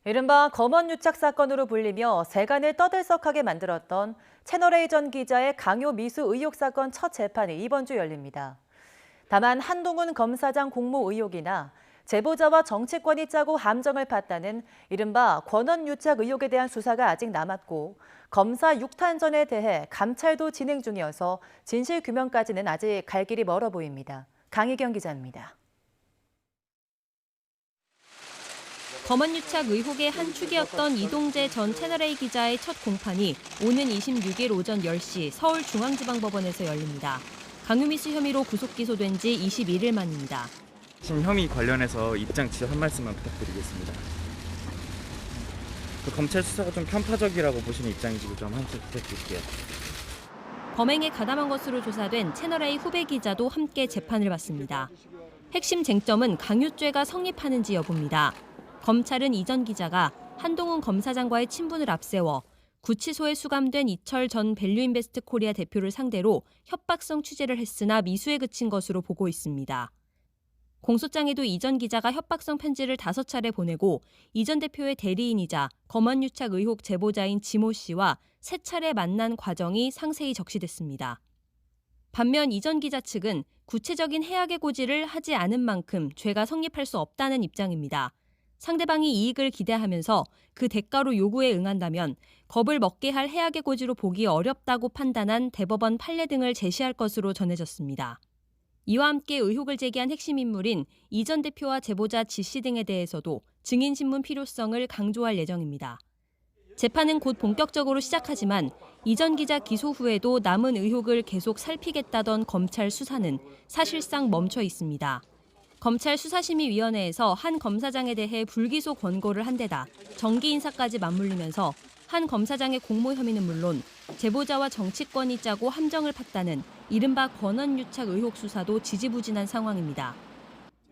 이른바 검언 유착 사건으로 불리며 세간을 떠들썩하게 만들었던 채널A 전 기자의 강요 미수 의혹 사건 첫 재판이 이번 주 열립니다. 다만 한동훈 검사장 공모 의혹이나 제보자와 정치권이 짜고 함정을 팠다는 이른바 권언 유착 의혹에 대한 수사가 아직 남았고 검사 6탄전에 대해 감찰도 진행 중이어서 진실 규명까지는 아직 갈 길이 멀어 보입니다. 강희경 기자입니다. 검언 유착 의혹의 한 축이었던 이동재 전 채널A 기자의 첫 공판이 오는 26일 오전 10시 서울중앙지방법원에서 열립니다. 강요미수 혐의로 구속 기소된 지 21일 만입니다. 지금 혐의 관련해서 입장 직접 한 말씀만 부탁드리겠습니다. 검찰 수사가 좀 편파적이라고 보시는 입장이시고 좀 한 말씀 부탁드릴게요. 범행에 가담한 것으로 조사된 채널A 후배 기자도 함께 재판을 받습니다. 핵심 쟁점은 강요죄가 성립하는지 여부입니다. 검찰은 이 전 기자가 한동훈 검사장과의 친분을 앞세워 구치소에 수감된 이철 전 밸류인베스트 코리아 대표를 상대로 협박성 취재를 했으나 미수에 그친 것으로 보고 있습니다. 공소장에도 이 전 기자가 협박성 편지를 5차례 보내고 이 전 대표의 대리인이자 검언 유착 의혹 제보자인 지모 씨와 3차례 만난 과정이 상세히 적시됐습니다. 반면 이 전 기자 측은 구체적인 해악의 고지를 하지 않은 만큼 죄가 성립할 수 없다는 입장입니다. 상대방이 이익을 기대하면서 그 대가로 요구에 응한다면 겁을 먹게 할 해악의 고지로 보기 어렵다고 판단한 대법원 판례 등을 제시할 것으로 전해졌습니다. 이와 함께 의혹을 제기한 핵심 인물인 이 전 대표와 제보자 지 씨 등에 대해서도 증인신문 필요성을 강조할 예정입니다. 재판은 곧 본격적으로 시작하지만 이 전 기자 기소 후에도 남은 의혹을 계속 살피겠다던 검찰 수사는 사실상 멈춰 있습니다. 검찰 수사심의위원회에서 한 검사장에 대해 불기소 권고를 한 데다 정기 인사까지 맞물리면서 한 검사장의 공모 혐의는 물론 제보자와 정치권이 짜고 함정을 팠다는 이른바 권언 유착 의혹 수사도 지지부진한 상황입니다.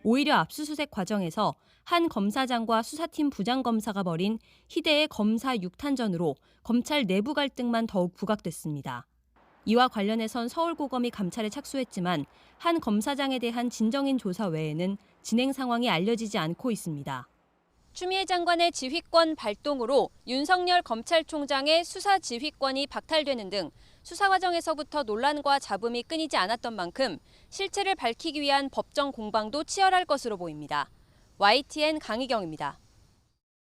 오히려 압수수색 과정에서 한 검사장과 수사팀 부장검사가 벌인 희대의 검사 6탄전으로 검찰 내부 갈등만 더욱 부각됐습니다. 이와 관련해선 서울고검이 감찰에 착수했지만 한 검사장에 대한 진정인 조사 외에는 진행 상황이 알려지지 않고 있습니다. 추미애 장관의 지휘권 발동으로 윤석열 검찰총장의 수사 지휘권이 박탈되는 등 수사 과정에서부터 논란과 잡음이 끊이지 않았던 만큼 실체를 밝히기 위한 법정 공방도 치열할 것으로 보입니다. YTN 강희경입니다.